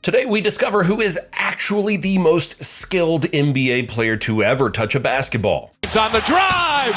Today we discover who is actually the most skilled NBA player to ever touch a basketball. It's on the drive!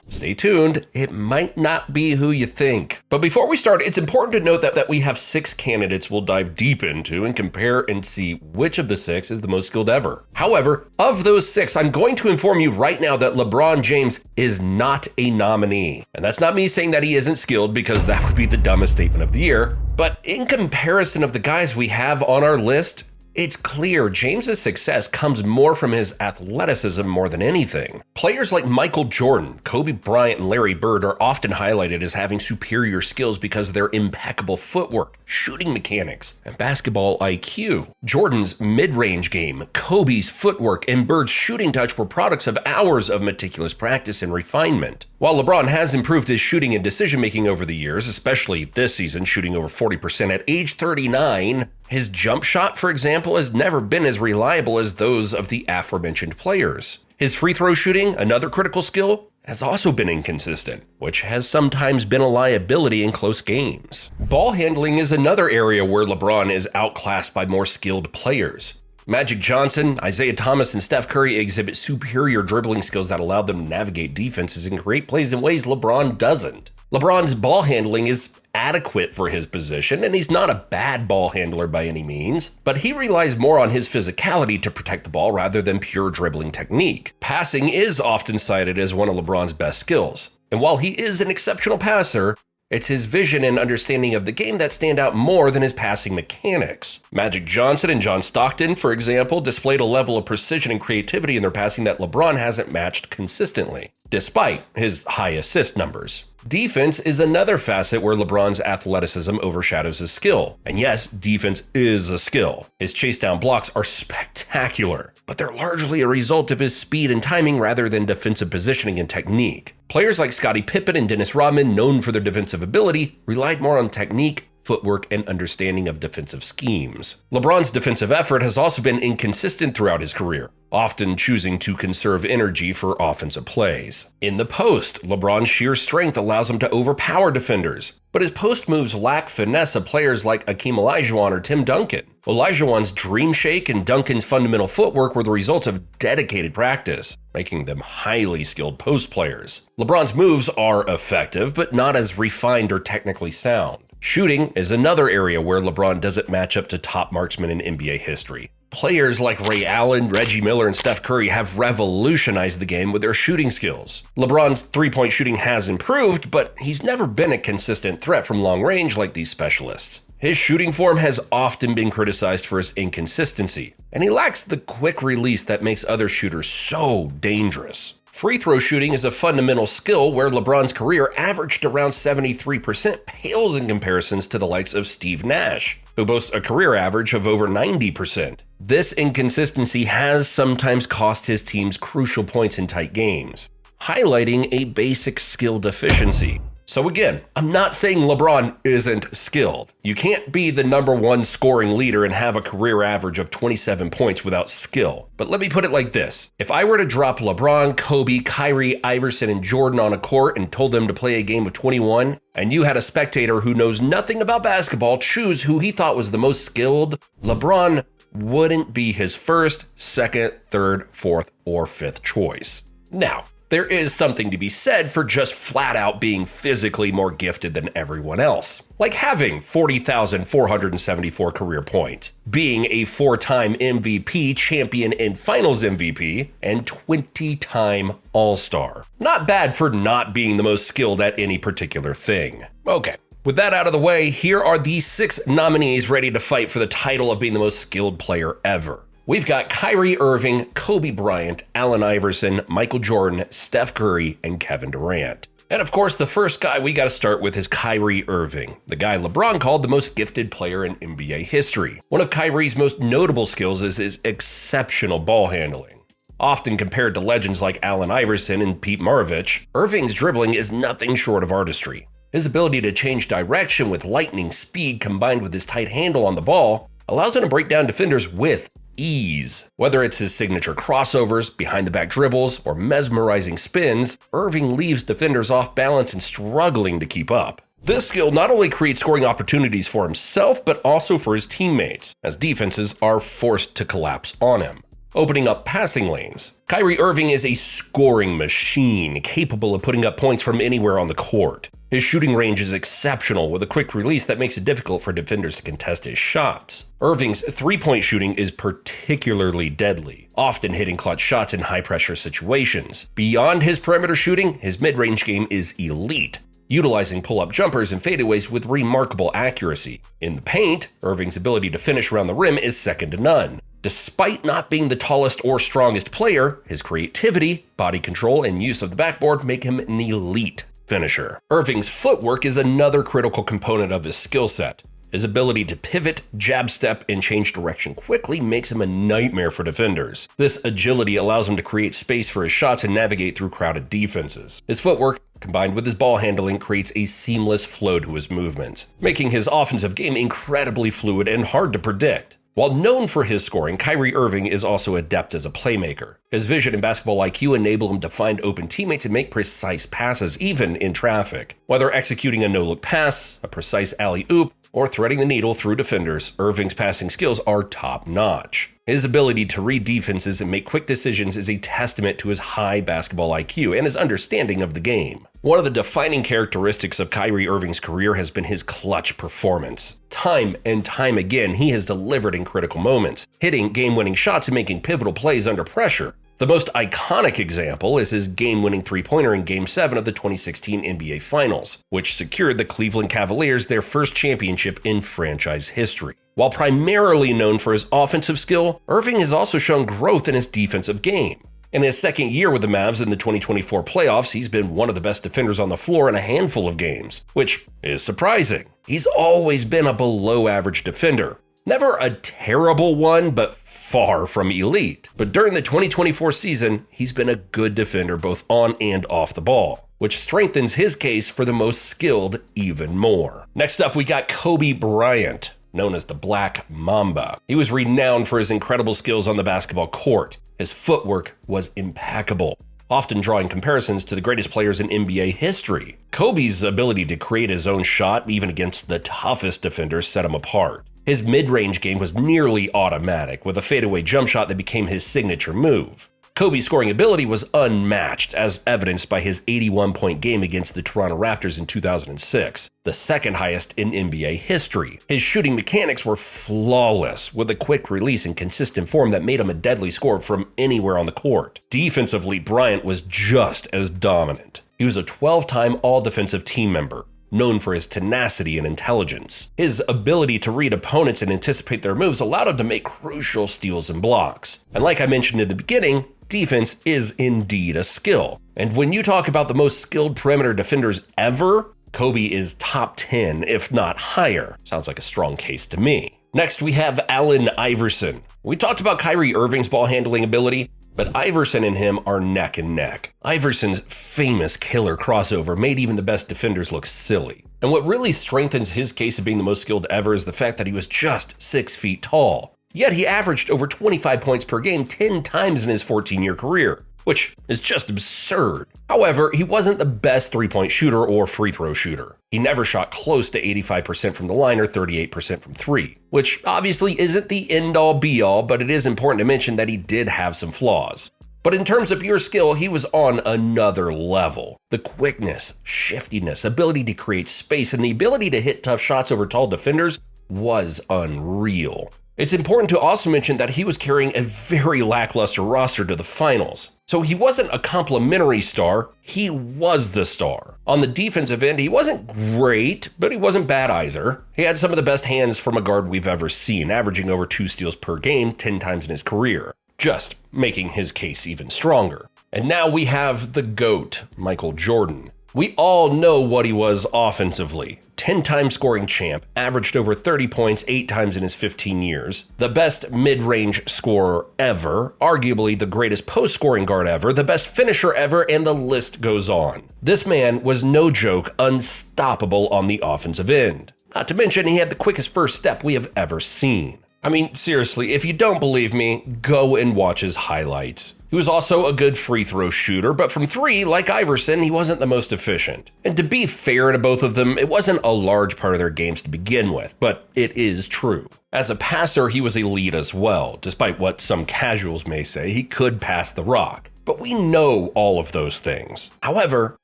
Stay tuned, it might not be who you think. But before we start, it's important to note that we have 6 candidates we'll dive deep into and compare and see which of the 6 is the most skilled ever. However, of those 6, I'm going to inform you right now that LeBron James is not a nominee. And that's not me saying that he isn't skilled, because that would be the dumbest statement of the year. But in comparison of the guys we have on our list, it's clear James's success comes more from his athleticism more than anything. Players like Michael Jordan, Kobe Bryant, and Larry Bird are often highlighted as having superior skills because of their impeccable footwork, shooting mechanics, and basketball IQ. Jordan's mid-range game, Kobe's footwork, and Bird's shooting touch were products of hours of meticulous practice and refinement. While LeBron has improved his shooting and decision-making over the years, especially this season, shooting over 40% at age 39, his jump shot, for example, has never been as reliable as those of the aforementioned players. His free throw shooting, another critical skill, has also been inconsistent, which has sometimes been a liability in close games. Ball handling is another area where LeBron is outclassed by more skilled players. Magic Johnson, Isaiah Thomas, and Steph Curry exhibit superior dribbling skills that allow them to navigate defenses and create plays in ways LeBron doesn't. LeBron's ball handling is adequate for his position, and he's not a bad ball handler by any means, but he relies more on his physicality to protect the ball rather than pure dribbling technique. Passing is often cited as one of LeBron's best skills, and while he is an exceptional passer, it's his vision and understanding of the game that stand out more than his passing mechanics. Magic Johnson and John Stockton, for example, displayed a level of precision and creativity in their passing that LeBron hasn't matched consistently, despite his high assist numbers. Defense is another facet where LeBron's athleticism overshadows his skill. And yes, defense is a skill. His chase down blocks are spectacular, but they're largely a result of his speed and timing rather than defensive positioning and technique. Players like Scottie Pippen and Dennis Rodman, known for their defensive ability, relied more on technique, footwork, and understanding of defensive schemes. LeBron's defensive effort has also been inconsistent throughout his career, often choosing to conserve energy for offensive plays. In the post, LeBron's sheer strength allows him to overpower defenders, but his post moves lack finesse of players like Hakeem Olajuwon or Tim Duncan. Olajuwon's dream shake and Duncan's fundamental footwork were the results of dedicated practice, making them highly skilled post players. LeBron's moves are effective, but not as refined or technically sound. Shooting is another area where LeBron doesn't match up to top marksmen in NBA history. Players like Ray Allen, Reggie Miller, and Steph Curry have revolutionized the game with their shooting skills. LeBron's three-point shooting has improved, but he's never been a consistent threat from long range like these specialists. His shooting form has often been criticized for his inconsistency, and he lacks the quick release that makes other shooters so dangerous. Free throw shooting is a fundamental skill where LeBron's career averaged around 73% pales in comparisons to the likes of Steve Nash, who boasts a career average of over 90%. This inconsistency has sometimes cost his teams crucial points in tight games, highlighting a basic skill deficiency. So again, I'm not saying LeBron isn't skilled. You can't be the #1 scoring leader and have a career average of 27 points without skill. But let me put it like this. If I were to drop LeBron, Kobe, Kyrie, Iverson, and Jordan on a court and told them to play a game of 21, and you had a spectator who knows nothing about basketball choose who he thought was the most skilled, LeBron wouldn't be his first, second, third, fourth, or fifth choice. Now, there is something to be said for just flat out being physically more gifted than everyone else. Like having 40,474 career points, being a 4-time MVP, champion and finals MVP, and 20-time All-Star. Not bad for not being the most skilled at any particular thing. Okay. With that out of the way, here are the 6 nominees ready to fight for the title of being the most skilled player ever. We've got Kyrie Irving, Kobe Bryant, Allen Iverson, Michael Jordan, Steph Curry, and Kevin Durant. And of course, the first guy we got to start with is Kyrie Irving, the guy LeBron called the most gifted player in NBA history. One of Kyrie's most notable skills is his exceptional ball handling. Often compared to legends like Allen Iverson and Pete Maravich, Irving's dribbling is nothing short of artistry. His ability to change direction with lightning speed combined with his tight handle on the ball allows him to break down defenders with ease. Whether it's his signature crossovers, behind-the-back dribbles, or mesmerizing spins, Irving leaves defenders off balance and struggling to keep up. This skill not only creates scoring opportunities for himself, but also for his teammates, as defenses are forced to collapse on him, opening up passing lanes. Kyrie Irving is a scoring machine, capable of putting up points from anywhere on the court. His shooting range is exceptional, with a quick release that makes it difficult for defenders to contest his shots. Irving's three-point shooting is particularly deadly, often hitting clutch shots in high-pressure situations. Beyond his perimeter shooting, his mid-range game is elite, utilizing pull-up jumpers and fadeaways with remarkable accuracy. In the paint, Irving's ability to finish around the rim is second to none. Despite not being the tallest or strongest player, his creativity, body control, and use of the backboard make him an elite finisher. Irving's footwork is another critical component of his skill set. His ability to pivot, jab step, and change direction quickly makes him a nightmare for defenders. This agility allows him to create space for his shots and navigate through crowded defenses. His footwork, combined with his ball handling, creates a seamless flow to his movements, making his offensive game incredibly fluid and hard to predict. While known for his scoring, Kyrie Irving is also adept as a playmaker. His vision and basketball IQ enable him to find open teammates and make precise passes, even in traffic. Whether executing a no-look pass, a precise alley-oop, or threading the needle through defenders, Irving's passing skills are top-notch. His ability to read defenses and make quick decisions is a testament to his high basketball IQ and his understanding of the game. One of the defining characteristics of Kyrie Irving's career has been his clutch performance. Time and time again, he has delivered in critical moments, hitting game-winning shots and making pivotal plays under pressure. The most iconic example is his game-winning three-pointer in Game 7 of the 2016 NBA Finals, which secured the Cleveland Cavaliers their first championship in franchise history. While primarily known for his offensive skill, Irving has also shown growth in his defensive game. In his second year with the Mavs in the 2024 playoffs, he's been one of the best defenders on the floor in a handful of games, which is surprising. He's always been a below-average defender. Never a terrible one, but far from elite. But during the 2024 season, he's been a good defender both on and off the ball, which strengthens his case for the most skilled even more. Next up, we got Kobe Bryant, known as the Black Mamba. He was renowned for his incredible skills on the basketball court. His footwork was impeccable, often drawing comparisons to the greatest players in NBA history. Kobe's ability to create his own shot, even against the toughest defenders, set him apart. His mid-range game was nearly automatic, with a fadeaway jump shot that became his signature move. Kobe's scoring ability was unmatched, as evidenced by his 81-point game against the Toronto Raptors in 2006, the second highest in NBA history. His shooting mechanics were flawless, with a quick release and consistent form that made him a deadly scorer from anywhere on the court. Defensively, Bryant was just as dominant. He was a 12-time All-Defensive Team member, known for his tenacity and intelligence. His ability to read opponents and anticipate their moves allowed him to make crucial steals and blocks. And like I mentioned in the beginning, defense is indeed a skill. And when you talk about the most skilled perimeter defenders ever, Kobe is top 10, if not higher. Sounds like a strong case to me. Next, we have Allen Iverson. We talked about Kyrie Irving's ball handling ability, but Iverson and him are neck and neck. Iverson's famous killer crossover made even the best defenders look silly. And what really strengthens his case of being the most skilled ever is the fact that he was just 6 feet tall. Yet he averaged over 25 points per game 10 times in his 14-year career, which is just absurd. However, he wasn't the best three-point shooter or free throw shooter. He never shot close to 85% from the line or 38% from three, which obviously isn't the end-all be-all, but it is important to mention that he did have some flaws. But in terms of pure skill, he was on another level. The quickness, shiftiness, ability to create space, and the ability to hit tough shots over tall defenders was unreal. It's important to also mention that he was carrying a very lackluster roster to the finals. So he wasn't a complimentary star, he was the star. On the defensive end, he wasn't great, but he wasn't bad either. He had some of the best hands from a guard we've ever seen, averaging over 2 steals per game 10 times in his career, just making his case even stronger. And now we have the GOAT, Michael Jordan. We all know what he was offensively. 10-time scoring champ, averaged over 30 points 8 times in his 15 years, the best mid-range scorer ever, arguably the greatest post-scoring guard ever, the best finisher ever, and the list goes on. This man was no joke, unstoppable on the offensive end. Not to mention, he had the quickest first step we have ever seen. I mean, seriously, if you don't believe me, go and watch his highlights. He He was also a good free throw shooter, but from three, like Iverson, he wasn't the most efficient. And to be fair to both of them, it wasn't a large part of their games to begin with, but it is true. As a passer, he was elite as well. Despite what some casuals may say, he could pass the rock. But we know all of those things. However,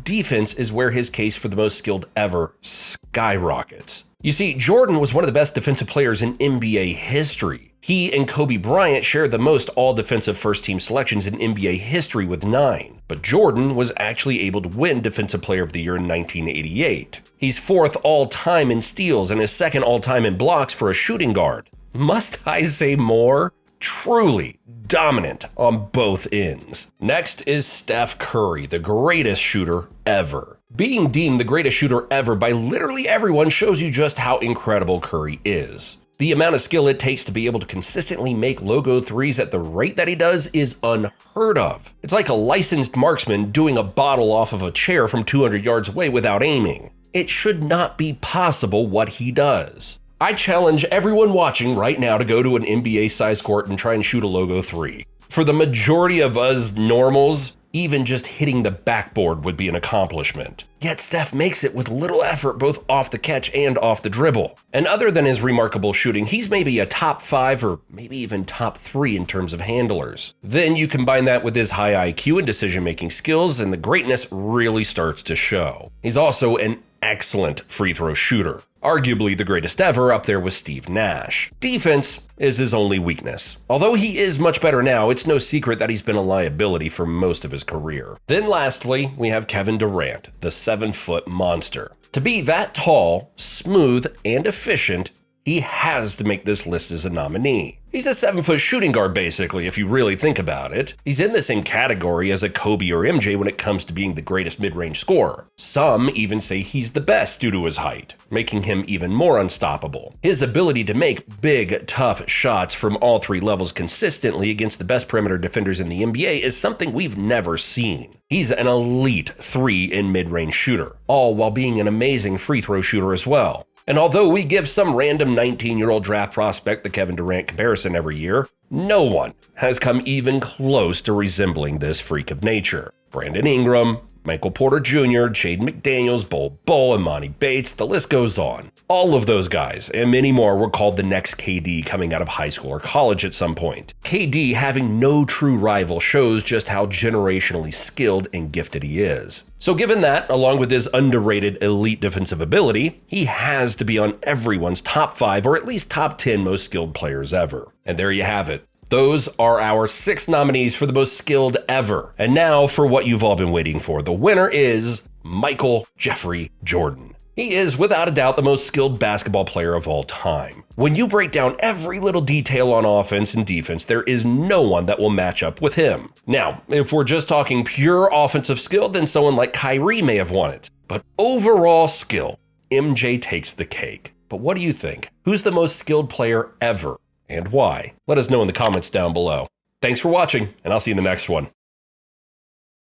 defense is where his case for the most skilled ever skyrockets. You see, Jordan was one of the best defensive players in NBA history. He and Kobe Bryant shared the most all-defensive first-team selections in NBA history with 9. But Jordan was actually able to win Defensive Player of the Year in 1988. He's 4th all-time in steals and is 2nd all-time in blocks for a shooting guard. Must I say more? Truly dominant on both ends. Next is Steph Curry, the greatest shooter ever. Being deemed the greatest shooter ever by literally everyone shows you just how incredible Curry is. The amount of skill it takes to be able to consistently make logo threes at the rate that he does is unheard of. It's like a licensed marksman doing a bottle off of a chair from 200 yards away without aiming. It should not be possible what he does. I challenge everyone watching right now to go to an NBA-sized court and try and shoot a logo three. For the majority of us normals, even just hitting the backboard would be an accomplishment. Yet Steph makes it with little effort both off the catch and off the dribble. And other than his remarkable shooting, he's maybe a top 5 or maybe even top 3 in terms of handlers. Then you combine that with his high IQ and decision-making skills, and the greatness really starts to show. He's also an excellent free throw shooter. Arguably the greatest ever, up there with Steve Nash. Defense is his only weakness. Although he is much better now, it's no secret that he's been a liability for most of his career. Then lastly, we have Kevin Durant, the 7-foot monster. To be that tall, smooth, and efficient, he has to make this list as a nominee. He's a 7-foot shooting guard basically, if you really think about it. He's in the same category as a Kobe or MJ when it comes to being the greatest mid-range scorer. Some even say he's the best due to his height, making him even more unstoppable. His ability to make big, tough shots from all 3 levels consistently against the best perimeter defenders in the NBA is something we've never seen. He's an elite 3 and mid-range shooter, all while being an amazing free throw shooter as well. And although we give some random 19-year-old draft prospect the Kevin Durant comparison every year, no one has come even close to resembling this freak of nature. Brandon Ingram, Michael Porter Jr., Jaden McDaniels, Bol, Imani Bates, the list goes on. All of those guys, and many more, were called the next KD coming out of high school or college at some point. KD having no true rival shows just how generationally skilled and gifted he is. So given that, along with his underrated elite defensive ability, he has to be on everyone's top 5 or at least top 10 most skilled players ever. And there you have it. Those are our 6 nominees for the most skilled ever. And now for what you've all been waiting for. The winner is Michael Jeffrey Jordan. He is without a doubt the most skilled basketball player of all time. When you break down every little detail on offense and defense, there is no one that will match up with him. Now, if we're just talking pure offensive skill, then someone like Kyrie may have won it. But overall skill, MJ takes the cake. But what do you think? Who's the most skilled player ever? And why? Let us know in the comments down below. Thanks for watching, and I'll see you in the next one.